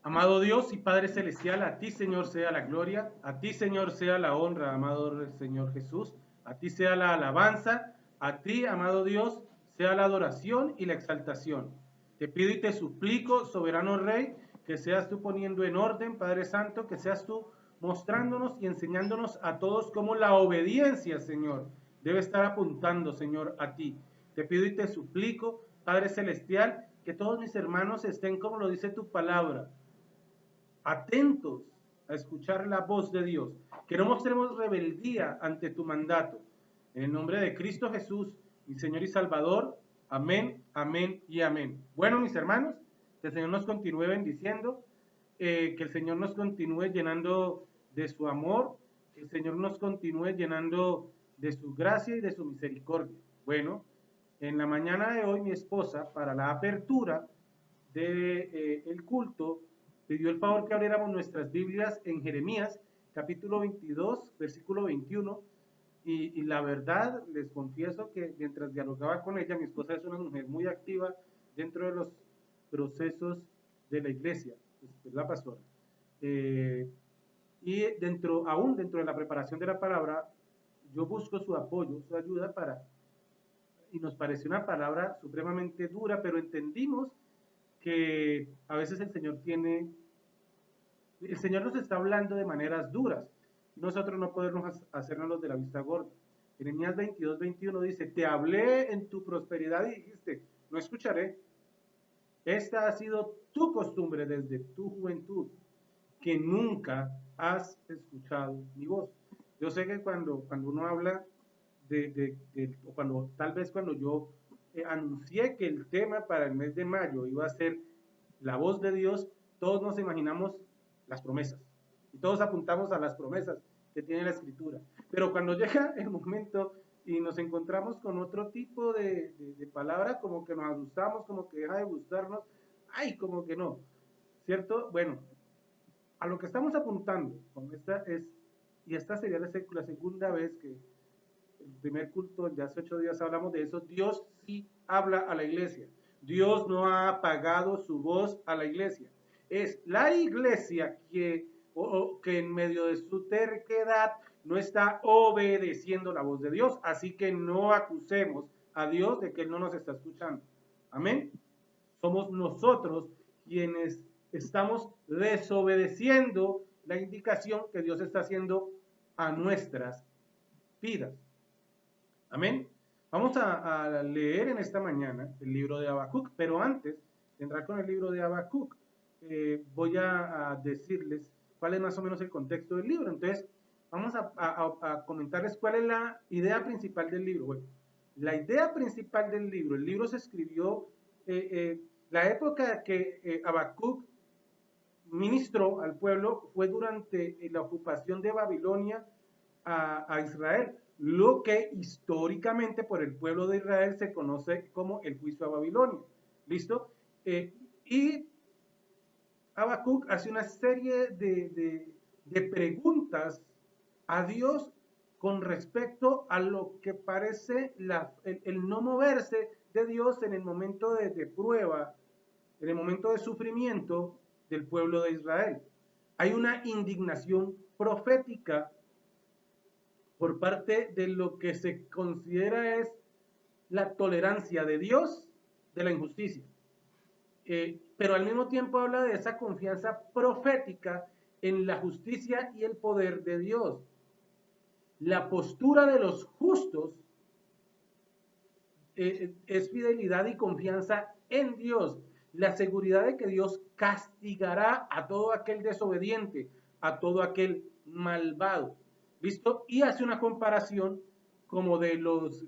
Amado Dios y Padre Celestial, a ti Señor sea la gloria, a ti Señor sea la honra, amado Señor Jesús, a ti sea la alabanza, a ti, amado Dios, sea la adoración y la exaltación. Te pido y te suplico, soberano Rey, que seas tú poniendo en orden, Padre Santo, que seas tú mostrándonos y enseñándonos a todos cómo la obediencia, Señor, debe estar apuntando, Señor, a ti. Te pido y te suplico, Padre Celestial, que todos mis hermanos estén como lo dice tu palabra, atentos a escuchar la voz de Dios, que no mostremos rebeldía ante tu mandato. En el nombre de Cristo Jesús, mi Señor y Salvador, amén, amén y amén. Bueno, mis hermanos, que el Señor nos continúe bendiciendo, que el Señor nos continúe llenando de su amor, que el Señor nos continúe llenando de su gracia y de su misericordia. Bueno, en la mañana de hoy mi esposa, para la apertura del culto, pidió el favor que abriéramos nuestras Biblias en Jeremías, capítulo 22, versículo 21, y la verdad, les confieso que mientras dialogaba con ella, mi esposa es una mujer muy activa dentro de los procesos de la iglesia, es la pastora. Y aún dentro de la preparación de la palabra, yo busco su apoyo, su ayuda y nos pareció una palabra supremamente dura, pero entendimos que a veces el Señor nos está hablando de maneras duras. Nosotros no podemos hacernos los de la vista gorda. Jeremías 22, 21 dice, te hablé en tu prosperidad y dijiste, no escucharé. Esta ha sido tu costumbre desde tu juventud, que nunca has escuchado mi voz. Yo sé que cuando uno habla o tal vez cuando yo anuncié que el tema para el mes de mayo iba a ser la voz de Dios, todos nos imaginamos las promesas y todos apuntamos a las promesas que tiene la escritura. Pero cuando llega el momento y nos encontramos con otro tipo de palabra, como que nos asustamos, como que deja de gustarnos, ay, como que no, ¿cierto? Bueno, a lo que estamos apuntando con y esta sería la segunda vez que el primer culto, ya hace 8 días hablamos de eso, Dios sí habla a la iglesia. Dios no ha apagado su voz a la iglesia. Es la iglesia que en medio de su terquedad no está obedeciendo la voz de Dios. Así que no acusemos a Dios de que Él no nos está escuchando. Amén. Somos nosotros quienes estamos desobedeciendo la indicación que Dios está haciendo a nuestras vidas. Amén. Vamos a leer en esta mañana el libro de Habacuc, pero antes de entrar con el libro de Habacuc, voy a decirles cuál es más o menos el contexto del libro. Entonces, vamos a comentarles cuál es la idea principal del libro. Bueno, la idea principal del libro, el libro se escribió, la época que Habacuc ministró al pueblo fue durante la ocupación de Babilonia a Israel, lo que históricamente por el pueblo de Israel se conoce como el juicio a Babilonia. ¿Listo? Y Habacuc hace una serie de preguntas a Dios con respecto a lo que parece el no moverse de Dios en el momento de prueba, en el momento de sufrimiento del pueblo de Israel. Hay una indignación profética por parte de lo que se considera es la tolerancia de Dios de la injusticia. Pero al mismo tiempo habla de esa confianza profética en la justicia y el poder de Dios. La postura de los justos es fidelidad y confianza en Dios, la seguridad de que Dios castigará a todo aquel desobediente, a todo aquel malvado. ¿Listo? Y hace una comparación como de los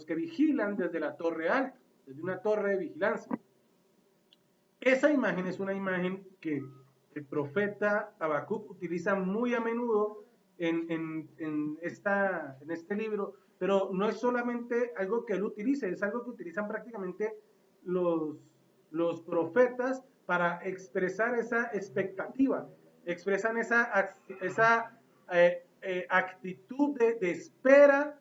que vigilan desde la torre alta, desde una torre de vigilancia. Esa imagen es una imagen que el profeta Habacuc utiliza muy a menudo en este libro, pero no es solamente algo que él utilice, es algo que utilizan prácticamente los, los profetas para expresar esa expectativa, expresan esa actitud de espera,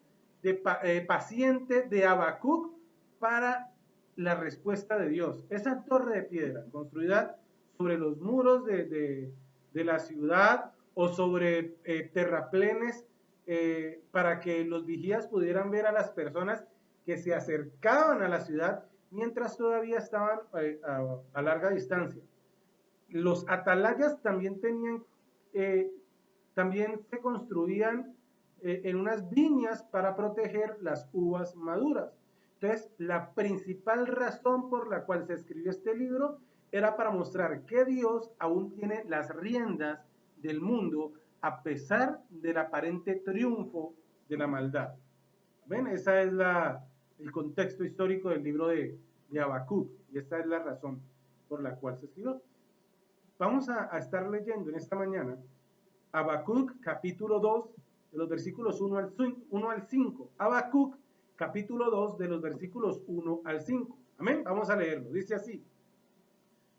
paciente de Habacuc para la respuesta de Dios. Esa torre de piedra construida sobre los muros de la ciudad o sobre terraplenes para que los vigías pudieran ver a las personas que se acercaban a la ciudad mientras todavía estaban a larga distancia. Los atalayas también tenían, también se construían en unas viñas para proteger las uvas maduras. Entonces, la principal razón por la cual se escribió este libro era para mostrar que Dios aún tiene las riendas del mundo a pesar del aparente triunfo de la maldad. ¿Ven? Ese es el contexto histórico del libro de Habacuc, y esta es la razón por la cual se escribió. Vamos a estar leyendo en esta mañana Habacuc capítulo 2 de los versículos 1 al 5. Habacuc capítulo 2 de los versículos 1 al 5. Amén. Vamos a leerlo. Dice así: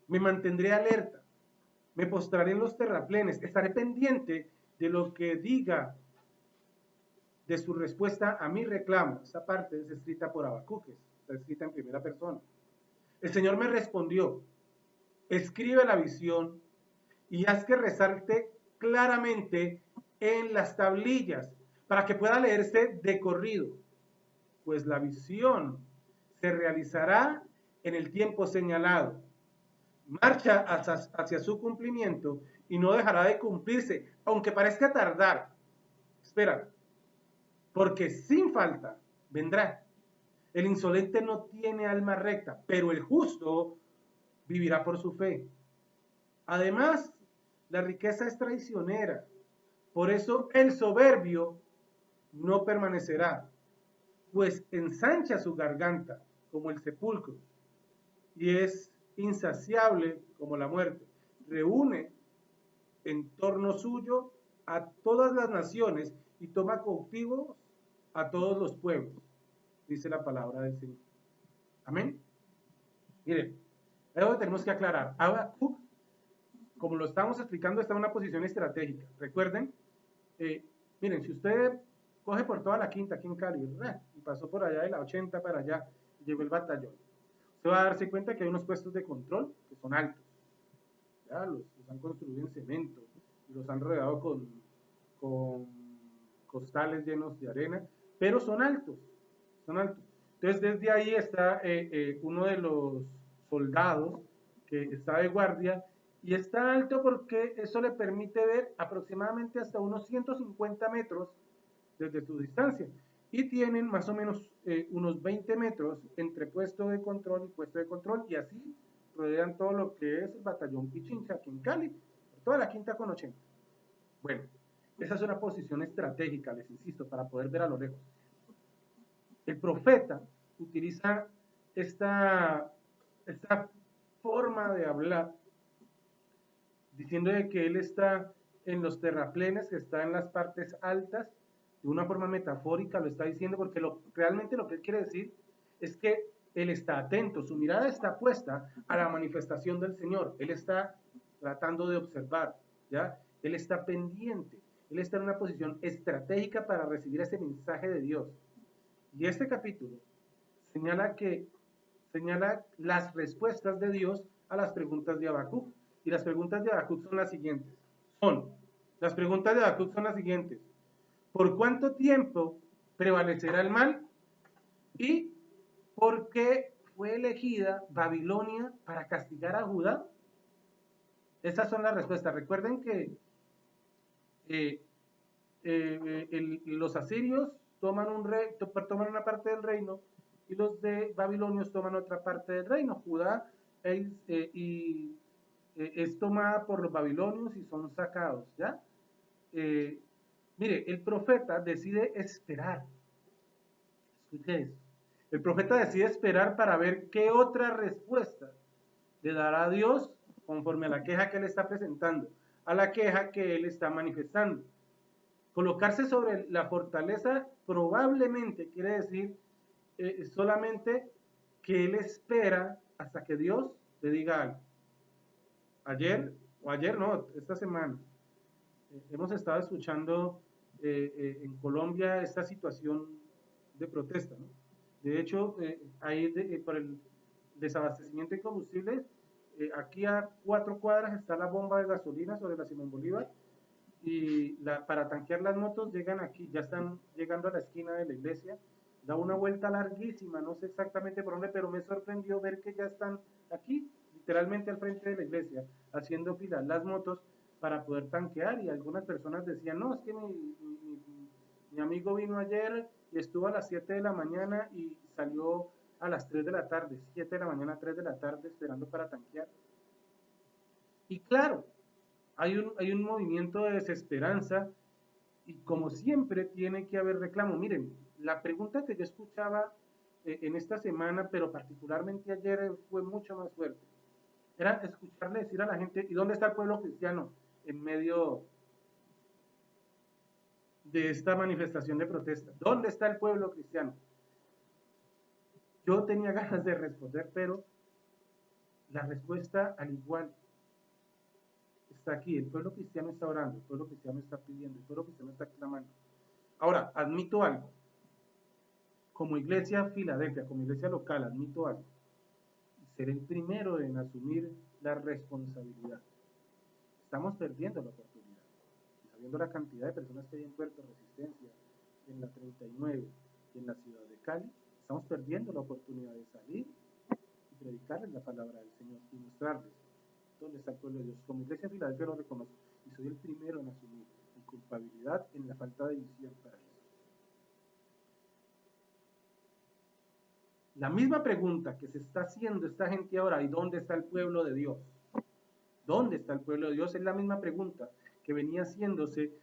me mantendré alerta, me postraré en los terraplenes, estaré pendiente de lo que diga, de su respuesta a mi reclamo. Esta parte es escrita por Habacuc, está escrita en primera persona. El Señor me respondió: escribe la visión y haz que resalte claramente en las tablillas para que pueda leerse de corrido, pues la visión se realizará en el tiempo señalado. Marcha hacia su cumplimiento y no dejará de cumplirse, aunque parezca tardar. Espera, porque sin falta vendrá. El insolente no tiene alma recta, pero el justo vivirá por su fe. Además, la riqueza es traicionera, por eso el soberbio no permanecerá, pues ensancha su garganta como el sepulcro y es insaciable como la muerte. Reúne en torno suyo a todas las naciones y toma cautivos a todos los pueblos, dice la palabra del Señor. Amén. Miren, algo que tenemos que aclarar. Habacuc, como lo estamos explicando, está en una posición estratégica. Recuerden, miren, si usted coge por toda la quinta aquí en Cali, y pasó por allá de la 80 para allá, y llegó el batallón, usted va a darse cuenta que hay unos puestos de control que son altos. Ya, los han construido en cemento y los han rodeado con costales llenos de arena, pero son altos, son altos. Entonces, desde ahí está uno de los soldados que está de guardia y está alto porque eso le permite ver aproximadamente hasta unos 150 metros desde su distancia. Y tienen más o menos unos 20 metros entre puesto de control y puesto de control, y así rodean todo lo que es el batallón Pichincha aquí en Cali, toda la quinta con 80. Bueno, esa es una posición estratégica, les insisto, para poder ver a lo lejos. El profeta utiliza esta forma de hablar, diciendo de que él está en los terraplenes, que está en las partes altas, de una forma metafórica lo está diciendo, porque realmente lo que él quiere decir es que él está atento, su mirada está puesta a la manifestación del Señor, él está tratando de observar, ¿ya? Él está pendiente, él está en una posición estratégica para recibir ese mensaje de Dios. Y este capítulo señala las respuestas de Dios a las preguntas de Habacuc. Y las preguntas de Habacuc son las siguientes. Las preguntas de Habacuc son las siguientes. ¿Por cuánto tiempo prevalecerá el mal? ¿Y por qué fue elegida Babilonia para castigar a Judá? Esas son las respuestas. Recuerden que los asirios toman una parte del reino y los de babilonios toman otra parte del reino. Judá es tomada por los babilonios y son sacados, ¿ya? Mire, el profeta decide esperar. Escuche eso. El profeta decide esperar para ver qué otra respuesta le dará a Dios conforme a la queja que él está presentando, a la queja que él está manifestando. Colocarse sobre la fortaleza probablemente quiere decir solamente que él espera hasta que Dios le diga algo. Esta semana, hemos estado escuchando en Colombia esta situación de protesta, ¿no? De hecho, ahí desabastecimiento de combustibles. Aquí a 4 cuadras está la bomba de gasolina sobre la Simón Bolívar y para tanquear las motos llegan aquí, ya están llegando a la esquina de la iglesia, da una vuelta larguísima, no sé exactamente por dónde, pero me sorprendió ver que ya están aquí, literalmente al frente de la iglesia, haciendo fila las motos para poder tanquear, y algunas personas decían, no, es que mi amigo vino ayer y estuvo a las 7 de la mañana y salió a las 3 de la tarde, 7 de la mañana, 3 de la tarde, esperando para tanquear. Y claro, hay un movimiento de desesperanza y como siempre tiene que haber reclamo. Miren, la pregunta que yo escuchaba en esta semana, pero particularmente ayer, fue mucho más fuerte. Era escucharle decir a la gente, ¿y dónde está el pueblo cristiano en medio de esta manifestación de protesta? ¿Dónde está el pueblo cristiano? Yo tenía ganas de responder, pero la respuesta al igual está aquí. El pueblo cristiano está orando, el pueblo cristiano está pidiendo, el pueblo cristiano está clamando. Ahora, admito algo. Como iglesia Filadelfia, como iglesia local, admito algo. Ser el primero en asumir la responsabilidad. Estamos perdiendo la oportunidad. Sabiendo la cantidad de personas que hay en Puerto Resistencia, en la 39 y en la ciudad de Cali, estamos perdiendo la oportunidad de salir y predicarles la palabra del Señor y mostrarles dónde está el pueblo de Dios. Como iglesia Filadelfia lo reconozco y soy el primero en asumir mi culpabilidad en la falta de visión para eso. La misma pregunta que se está haciendo esta gente ahora, ¿y dónde está el pueblo de Dios? ¿Dónde está el pueblo de Dios? Es la misma pregunta que venía haciéndose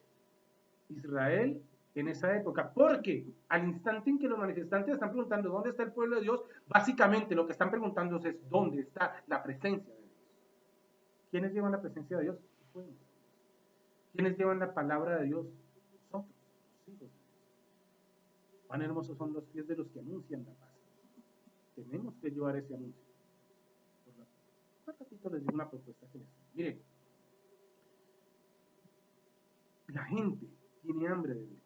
Israel en esa época, porque al instante en que los manifestantes están preguntando ¿dónde está el pueblo de Dios? Básicamente lo que están preguntando es ¿dónde está la presencia de Dios? ¿Quiénes llevan la presencia de Dios? El pueblo. ¿Quiénes llevan la palabra de Dios? Nosotros, los hijos de Dios. Cuán hermosos son los pies de los que anuncian la paz. Tenemos que llevar ese anuncio. Por ratito les digo una propuesta que les doy. Miren, la gente tiene hambre de Dios.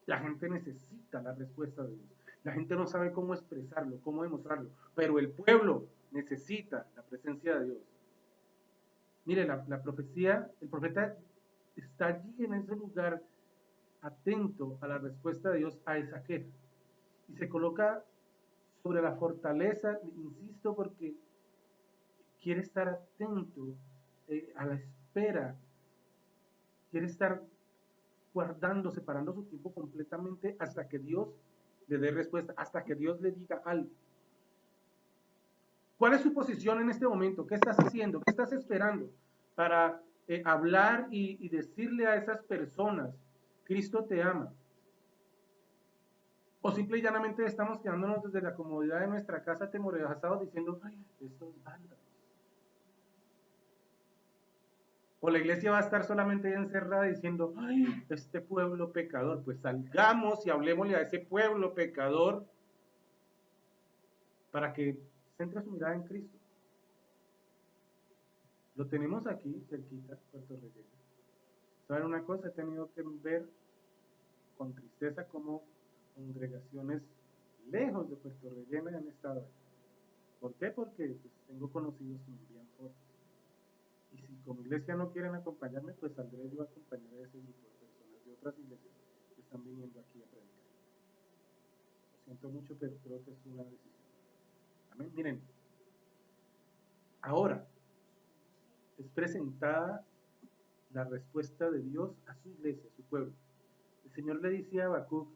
La gente necesita la respuesta de Dios. La gente no sabe cómo expresarlo, cómo demostrarlo, pero el pueblo necesita la presencia de Dios. Mire, la profecía, el profeta está allí en ese lugar atento a la respuesta de Dios a esa queja. Y se coloca sobre la fortaleza, insisto, porque quiere estar atento a la espera, quiere estar guardando, separando su tiempo completamente hasta que Dios le dé respuesta, hasta que Dios le diga algo. ¿Cuál es su posición en este momento? ¿Qué estás haciendo? ¿Qué estás esperando para hablar y decirle a esas personas, Cristo te ama? O simple y llanamente estamos quedándonos desde la comodidad de nuestra casa atemorizados diciendo, ay, estos vándalos. O la iglesia va a estar solamente encerrada diciendo, ay, este pueblo pecador. Pues salgamos y hablemosle a ese pueblo pecador para que centre su mirada en Cristo. Lo tenemos aquí, cerquita, Puerto Relleno. ¿Saben una cosa? He tenido que ver con tristeza cómo congregaciones lejos de Puerto Relleno han estado ahí. ¿Por qué? Porque pues, tengo conocidos que me envían fotos. Y si como iglesia no quieren acompañarme, pues saldré yo a acompañar a ese grupo de personas de otras iglesias que están viniendo aquí a predicar. Lo siento mucho, pero creo que es una decisión. Amén. Miren, ahora es presentada la respuesta de Dios a su iglesia, a su pueblo. El Señor le dice a Habacuc,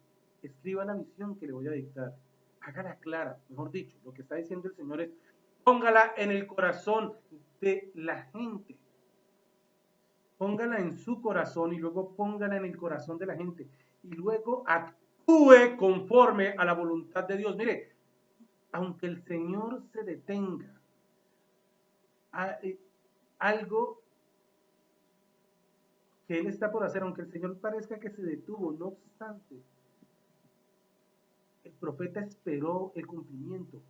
escriba la visión que le voy a dictar, hágala clara, mejor dicho, lo que está diciendo el Señor es, póngala en el corazón de la gente. Póngala en su corazón y luego póngala en el corazón de la gente. Y luego actúe conforme a la voluntad de Dios. Mire, aunque el Señor se detenga, algo que Él está por hacer, aunque el Señor parezca que se detuvo, no obstante, el profeta esperó el cumplimiento.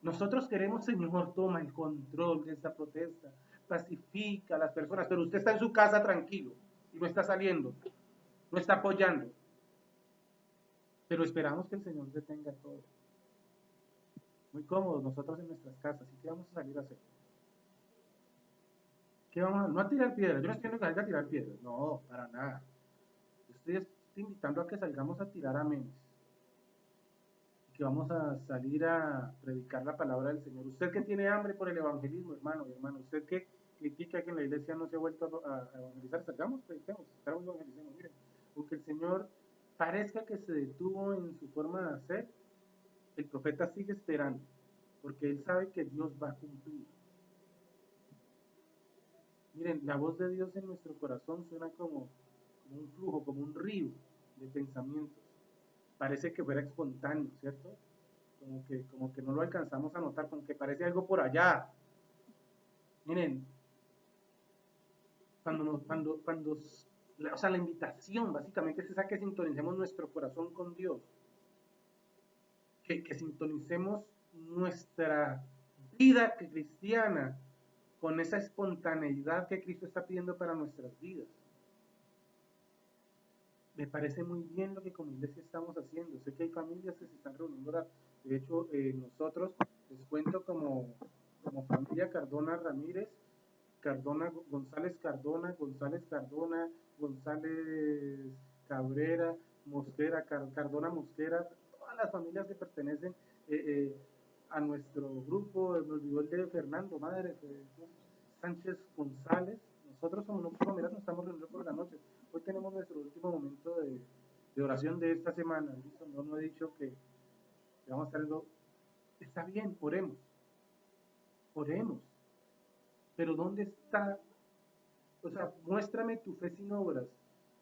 Nosotros queremos, Señor, toma el control de esta protesta, pacifica a las personas, pero usted está en su casa tranquilo y no está saliendo, no está apoyando. Pero esperamos que el Señor detenga todo. muy cómodos nosotros en nuestras casas. ¿Y qué vamos a salir a hacer? ¿Qué vamos a, no a tirar piedras? Yo no estoy diciendo que salga a tirar piedras. No, para nada. Yo estoy invitando a que salgamos a tirar amenes. Que vamos a salir a predicar la palabra del Señor. Usted que tiene hambre por el evangelismo, hermano, hermano, usted que critica que en la iglesia no se ha vuelto a evangelizar, salgamos, prediquemos, salgamos, evangelicemos. Miren, aunque el Señor parezca que se detuvo en su forma de hacer, el profeta sigue esperando, porque él sabe que Dios va a cumplir. Miren, la voz de Dios en nuestro corazón suena como un flujo, como un río de pensamientos. Parece que fuera espontáneo, ¿cierto? Como que no lo alcanzamos a notar, como que parece algo por allá. Miren, o sea, la invitación básicamente es esa, que sintonicemos nuestro corazón con Dios, que sintonicemos nuestra vida cristiana con esa espontaneidad que Cristo está pidiendo para nuestras vidas. Me parece muy bien lo que como iglesia estamos haciendo. Sé que hay familias que se están reuniendo ahora. De hecho, nosotros, les cuento como familia Cardona Ramírez, González Cardona, González Cabrera, Mosquera, Cardona Mosquera, todas las familias que pertenecen a nuestro grupo. Me olvidó el de Fernando, madre, Sánchez González. Nosotros como grupos familiares nos estamos reuniendo por la noche. Hoy tenemos nuestro último momento de oración de esta semana. ¿Listo? No he dicho que vamos a estar en lo... Está bien, oremos. Oremos. Pero ¿dónde está? O sea, muéstrame tu fe sin obras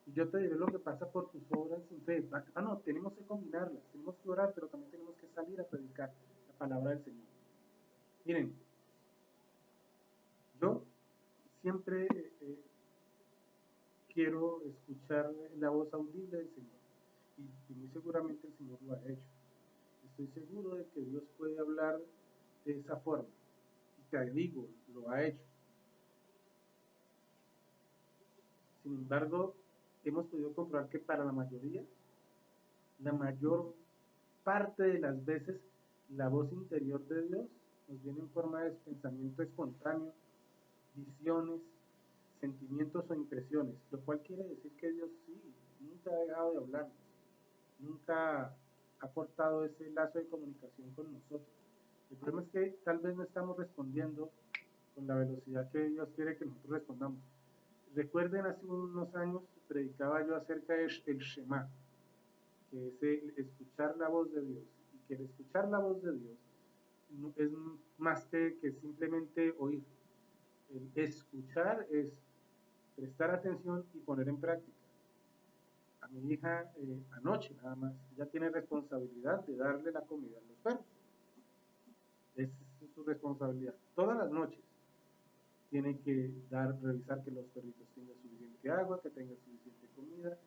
y yo te diré lo que pasa por tus obras sin fe. No, tenemos que combinarlas, tenemos que orar, pero también tenemos que salir a predicar la palabra del Señor. Miren, yo siempre quiero escuchar la voz audible del Señor, y muy seguramente el Señor lo ha hecho. Estoy seguro de que Dios puede hablar de esa forma, y te digo, lo ha hecho. Sin embargo, hemos podido comprobar que para la mayoría, la mayor parte de las veces, la voz interior de Dios nos viene en forma de pensamiento espontáneo, visiones, sentimientos o impresiones, lo cual quiere decir que Dios sí, nunca ha dejado de hablarnos, nunca ha cortado ese lazo de comunicación con nosotros. El problema es que tal vez no estamos respondiendo con la velocidad que Dios quiere que nosotros respondamos. Recuerden, hace unos años predicaba yo acerca del Shema, que es el escuchar la voz de Dios, y que el escuchar la voz de Dios es más que simplemente oír. El escuchar es prestar atención y poner en práctica. A mi hija anoche nada más, ella tiene responsabilidad de darle la comida a los perros. Esa es su responsabilidad. Todas las noches tiene que revisar que los perritos tengan suficiente agua, que tengan suficiente comida,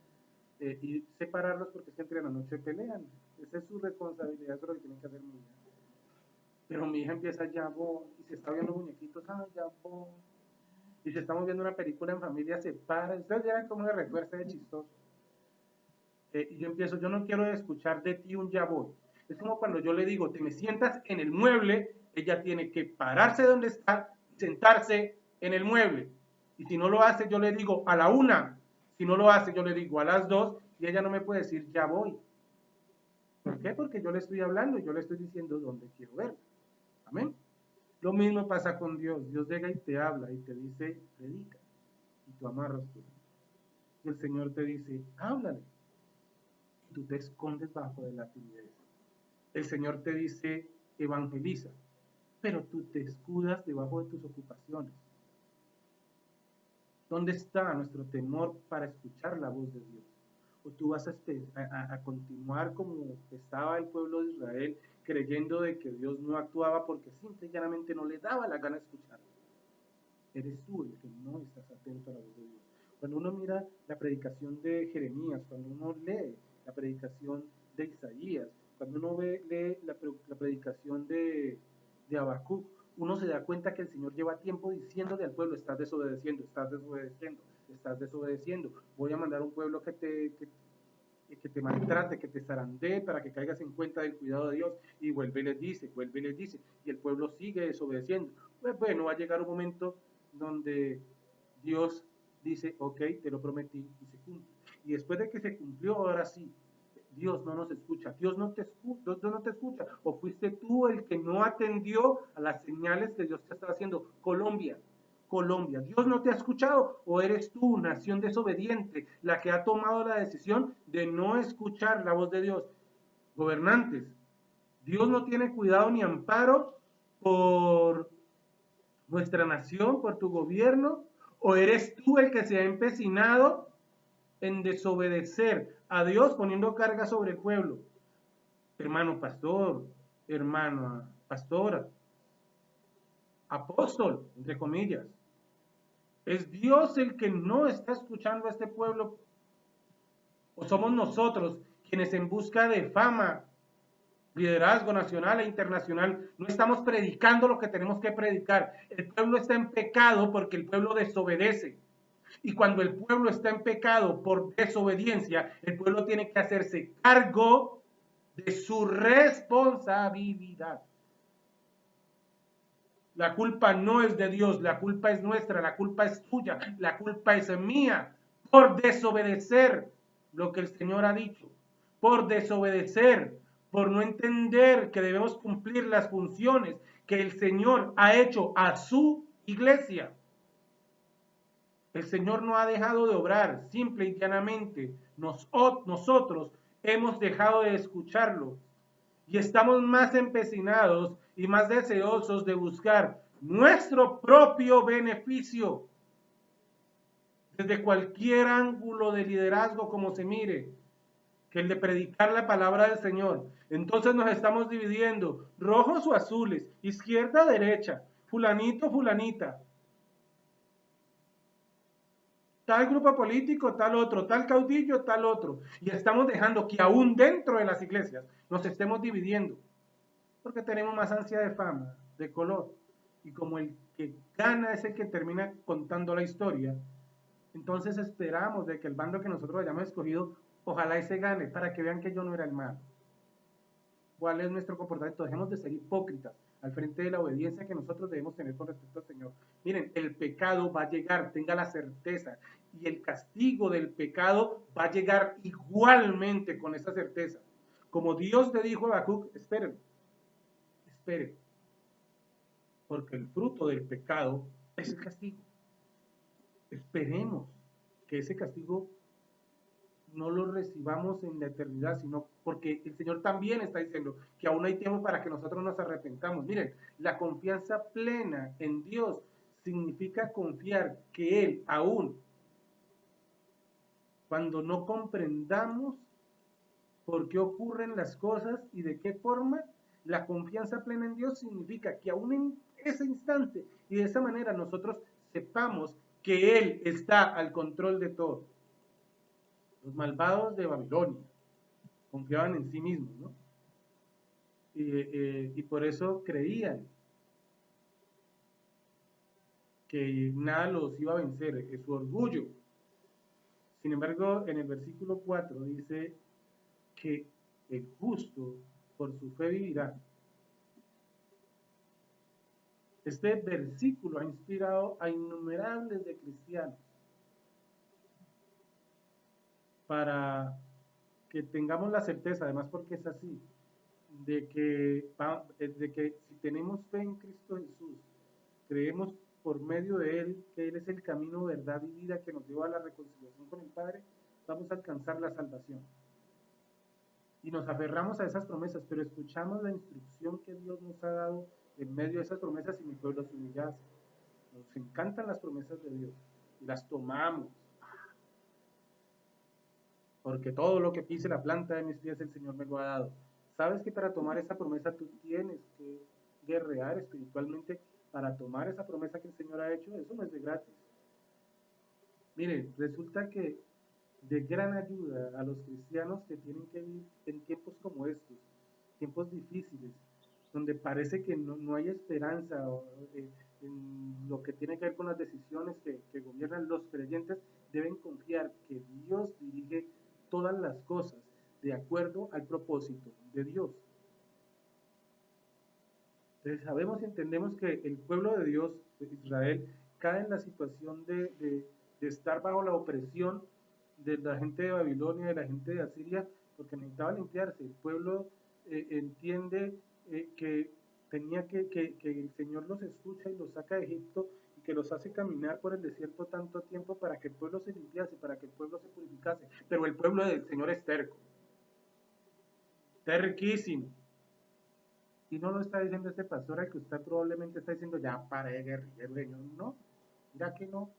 y separarlos, porque es que entre la noche pelean. Esa es su responsabilidad, eso es lo que tienen que hacer mi hija. Pero mi hija empieza ya, y se está viendo muñequitos, ya, y si estamos viendo una película en familia, se para. Ustedes verán cómo le refuerza de chistoso. Y yo empiezo, yo no quiero escuchar de ti un ya voy. Es como cuando yo le digo, te me sientas en el mueble, ella tiene que pararse donde está, sentarse en el mueble. Y si no lo hace, yo le digo a la 1. Si no lo hace, yo le digo a las 2, y ella no me puede decir ya voy. ¿Por qué? Porque yo le estoy hablando y yo le estoy diciendo dónde quiero ver. Amén. Lo mismo pasa con Dios. Dios llega y te habla y te dice, predica. Y tú amarras tú. Y el Señor te dice, háblale. Y tú te escondes bajo de la timidez. El Señor te dice, evangeliza. Pero tú te escudas debajo de tus ocupaciones. ¿Dónde está nuestro temor para escuchar la voz de Dios? ¿O tú vas a continuar como estaba el pueblo de Israel, creyendo de que Dios no actuaba porque simple y llanamente no le daba la gana de escucharlo? Eres tú el que no estás atento a la voz de Dios. Cuando uno mira la predicación de Jeremías, cuando uno lee la predicación de Isaías, cuando uno lee la predicación de Habacuc, uno se da cuenta que el Señor lleva tiempo diciéndole al pueblo, estás desobedeciendo, estás desobedeciendo, estás desobedeciendo, voy a mandar un pueblo que que te maltrate, que te zarandee para que caigas en cuenta del cuidado de Dios. Y vuelve y les dice, y el pueblo sigue desobedeciendo. Pues bueno, va a llegar un momento donde Dios dice, ok, te lo prometí y se cumple. Y después de que se cumplió, ahora sí, Dios no nos escucha, Dios no te escucha, o fuiste tú el que no atendió a las señales que Dios te está haciendo. Colombia, Dios no te ha escuchado, o eres tú, nación desobediente, la que ha tomado la decisión de no escuchar la voz de Dios. Gobernantes, Dios no tiene cuidado ni amparo por nuestra nación, por tu gobierno, o eres tú el que se ha empecinado en desobedecer a Dios poniendo carga sobre el pueblo. Hermano pastor, hermana pastora, apóstol, entre comillas. ¿Es Dios el que no está escuchando a este pueblo? ¿O somos nosotros quienes en busca de fama, liderazgo nacional e internacional, no estamos predicando lo que tenemos que predicar? El pueblo está en pecado porque el pueblo desobedece. Y cuando el pueblo está en pecado por desobediencia, el pueblo tiene que hacerse cargo de su responsabilidad. La culpa no es de Dios, la culpa es nuestra, la culpa es tuya, la culpa es mía por desobedecer lo que el Señor ha dicho, por desobedecer, por no entender que debemos cumplir las funciones que el Señor ha hecho a su iglesia. El Señor no ha dejado de obrar, simple y llanamente. Nosotros hemos dejado de escucharlo y estamos más empecinados y más deseosos de buscar nuestro propio beneficio desde cualquier ángulo de liderazgo como se mire, que el de predicar la palabra del Señor. Entonces nos estamos dividiendo, rojos o azules, izquierda, derecha, fulanito, fulanita, tal grupo político, tal otro, tal caudillo, tal otro. Y estamos dejando que aún dentro de las iglesias nos estemos dividiendo, porque tenemos más ansia de fama, de color. Y como el que gana es el que termina contando la historia, entonces esperamos de que el bando que nosotros hayamos escogido, ojalá ese gane, para que vean que yo no era el malo. ¿Cuál es nuestro comportamiento? Dejemos de ser hipócritas al frente de la obediencia que nosotros debemos tener con respecto al Señor. Miren, el pecado va a llegar, tenga la certeza, y el castigo del pecado va a llegar igualmente con esa certeza. Como Dios le dijo a Habacuc, esperen, porque el fruto del pecado es el castigo. Esperemos que ese castigo no lo recibamos en la eternidad, sino porque el Señor también está diciendo que aún hay tiempo para que nosotros nos arrepentamos. Miren, la confianza plena en Dios significa confiar que Él aún, cuando no comprendamos por qué ocurren las cosas y de qué forma, la confianza plena en Dios significa que aún en ese instante y de esa manera nosotros sepamos que Él está al control de todo. Los malvados de Babilonia confiaban en sí mismos, ¿no? Y por eso creían que nada los iba a vencer, es su orgullo. Sin embargo, en el versículo 4 dice que el justo por su fe vivirá. Este versículo ha inspirado a innumerables de cristianos para que tengamos la certeza, además porque es así, de que si tenemos fe en Cristo Jesús, creemos por medio de Él que Él es el camino, verdad y vida que nos lleva a la reconciliación con el Padre, vamos a alcanzar la salvación. Y nos aferramos a esas promesas, pero escuchamos la instrucción que Dios nos ha dado en medio de esas promesas y mi pueblo se humillase. Nos encantan las promesas de Dios y las tomamos. Porque todo lo que pise la planta de mis pies el Señor me lo ha dado. Sabes que para tomar esa promesa tú tienes que guerrear espiritualmente para tomar esa promesa que el Señor ha hecho. Eso no es de gratis. Miren, resulta que de gran ayuda a los cristianos que tienen que vivir en tiempos como estos, tiempos difíciles, donde parece que no hay esperanza en lo que tiene que ver con las decisiones que gobiernan. Los creyentes deben confiar que Dios dirige todas las cosas de acuerdo al propósito de Dios. Entonces sabemos y entendemos que el pueblo de Dios, de Israel, cae en la situación de estar bajo la opresión de la gente de Babilonia, de la gente de Asiria, porque necesitaba limpiarse. El pueblo entiende que tenía que el Señor los escucha y los saca de Egipto y que los hace caminar por el desierto tanto tiempo para que el pueblo se limpiase, para que el pueblo se purificase. Pero el pueblo del Señor es terco, terquísimo. Y no lo está diciendo este pastor al que usted probablemente está diciendo, ya pare, guerrillero, Señor. No, mira que no,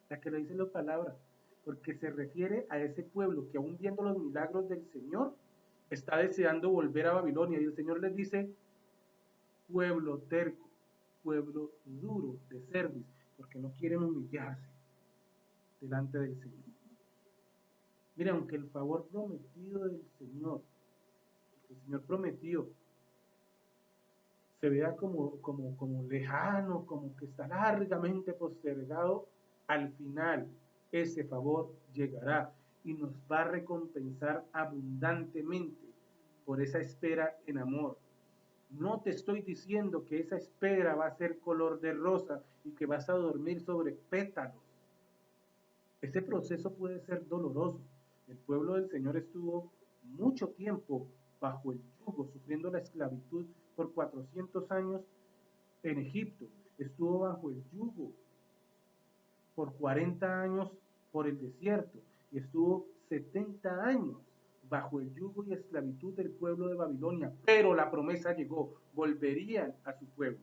la que lo dice la palabra, porque se refiere a ese pueblo que aún viendo los milagros del Señor, está deseando volver a Babilonia. Y el Señor les dice, pueblo terco, pueblo duro de cerviz, porque no quieren humillarse delante del Señor. Mira, aunque el favor prometido del Señor, el Señor prometió, se vea como lejano, como que está largamente postergado, al final ese favor llegará y nos va a recompensar abundantemente por esa espera en amor. No te estoy diciendo que esa espera va a ser color de rosa y que vas a dormir sobre pétalos. Ese proceso puede ser doloroso. El pueblo del Señor estuvo mucho tiempo bajo el yugo, sufriendo la esclavitud por 400 años en Egipto. Estuvo bajo el yugo por 40 años por el desierto y estuvo 70 años bajo el yugo y esclavitud del pueblo de Babilonia. Pero la promesa llegó, volverían a su pueblo.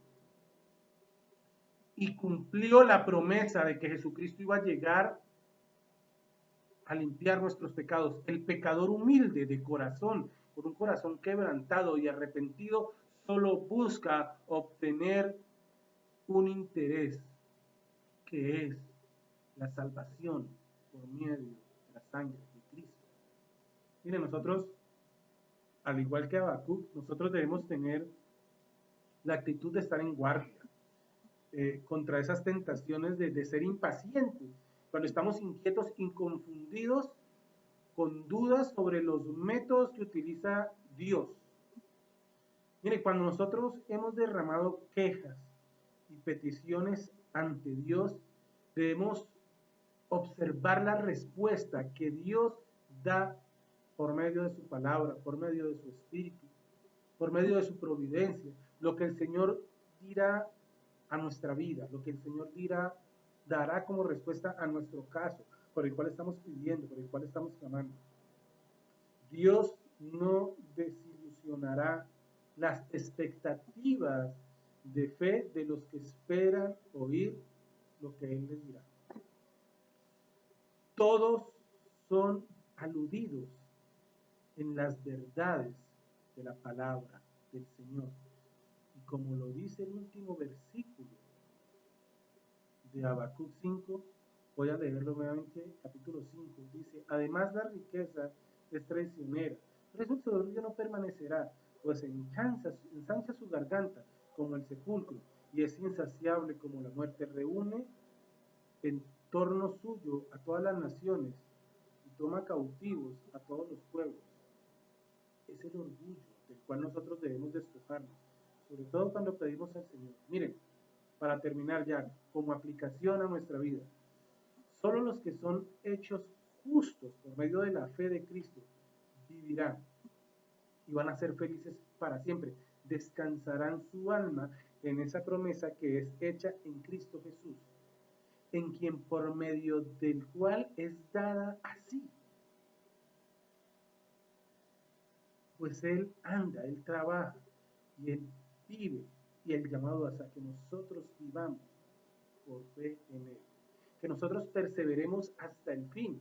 Y cumplió la promesa de que Jesucristo iba a llegar a limpiar nuestros pecados. El pecador humilde de corazón, con un corazón quebrantado y arrepentido, solo busca obtener un interés, que es la salvación por medio de la sangre de Cristo. Miren, nosotros, al igual que Habacuc, nosotros debemos tener la actitud de estar en guardia contra esas tentaciones de ser impacientes, cuando estamos inquietos, inconfundidos, con dudas sobre los métodos que utiliza Dios. Mire, cuando nosotros hemos derramado quejas y peticiones ante Dios, debemos observar la respuesta que Dios da por medio de su palabra, por medio de su espíritu, por medio de su providencia, lo que el Señor dirá a nuestra vida, lo que el Señor dará como respuesta a nuestro caso, por el cual estamos pidiendo, por el cual estamos clamando. Dios no desilusionará las expectativas de fe de los que esperan oír lo que Él les dirá. Todos son aludidos en las verdades de la palabra del Señor. Y como lo dice el último versículo de Habacuc 5, voy a leerlo nuevamente, capítulo 5, dice, además la riqueza es traicionera, por eso su orgullo no permanecerá, pues ensancha su garganta como el sepulcro, y es insaciable como la muerte. Reúne en torno suyo a todas las naciones, y toma cautivos a todos los pueblos. Es el orgullo del cual nosotros debemos despojarnos, sobre todo cuando pedimos al Señor. Miren, para terminar ya, como aplicación a nuestra vida, solo los que son hechos justos por medio de la fe de Cristo vivirán y van a ser felices para siempre. Descansarán su alma en esa promesa que es hecha en Cristo Jesús, en quien por medio del cual es dada así. Pues Él anda, Él trabaja y Él vive, y el llamado hasta que nosotros vivamos por fe en Él. Que nosotros perseveremos hasta el fin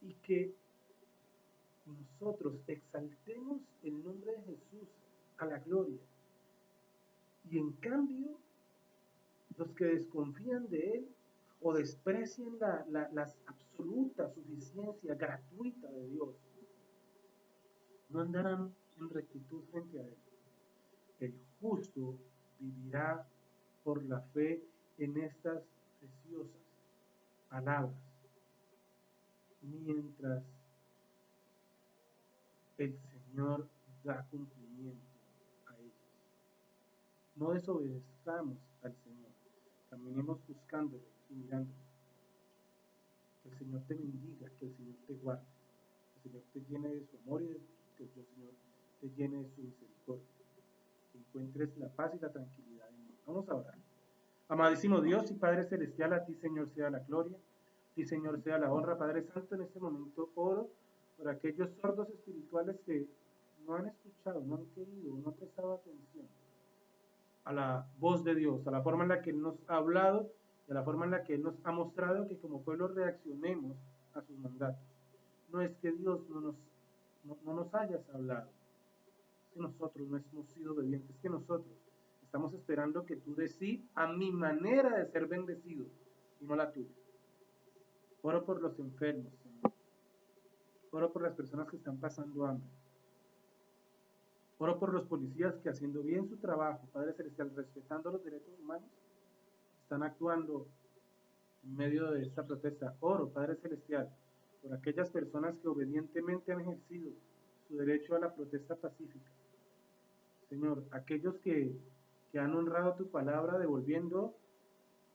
y que nosotros exaltemos el nombre de Jesús a la gloria. Y en cambio, los que desconfían de Él o desprecian la absoluta suficiencia gratuita de Dios, no andarán en rectitud frente a Él. El justo vivirá por la fe en estas preciosas palabras. mientras el Señor da cumplimiento a ellos. No desobedezcamos al Señor, caminemos buscándolo y mirándolo. Que el Señor te bendiga, que el Señor te guarde, que el Señor te llene de su amor y que el Señor te llene de su misericordia. Que encuentres la paz y la tranquilidad en Él. Vamos a orar. Amadísimo Dios y Padre Celestial, a ti, Señor, sea la gloria, a ti, Señor, sea la honra. Padre Santo, en este momento oro por aquellos sordos espirituales que no han escuchado, no han querido, no han prestado atención a la voz de Dios, a la forma en la que Él nos ha hablado, y a la forma en la que Él nos ha mostrado que como pueblo reaccionemos a sus mandatos. No es que Dios no nos hayas hablado, es que nosotros no hemos sido obedientes, es que nosotros estamos esperando que tú des sí a mi manera de ser bendecido y no la tuya. Oro por los enfermos, Señor. Oro por las personas que están pasando hambre. Oro por los policías que, haciendo bien su trabajo, Padre Celestial, respetando los derechos humanos, están actuando en medio de esta protesta. Oro, Padre Celestial, por aquellas personas que obedientemente han ejercido su derecho a la protesta pacífica. Señor, aquellos que han honrado tu palabra devolviendo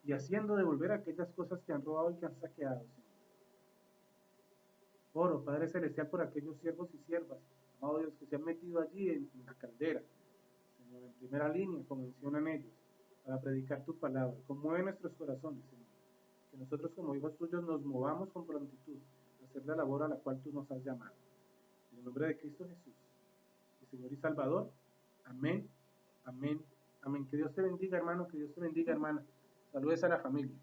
y haciendo devolver aquellas cosas que han robado y que han saqueado, Señor. Oro, Padre Celestial, por aquellos siervos y siervas, amado Dios, que se han metido allí en la caldera, Señor, en primera línea, como mencionan ellos, para predicar tu palabra. Conmueve nuestros corazones, Señor. Que nosotros como hijos tuyos nos movamos con prontitud a hacer la labor a la cual tú nos has llamado. En el nombre de Cristo Jesús, el Señor y Salvador. Amén, amén, amén. Que Dios te bendiga, hermano, que Dios te bendiga, hermana. Saludes a la familia.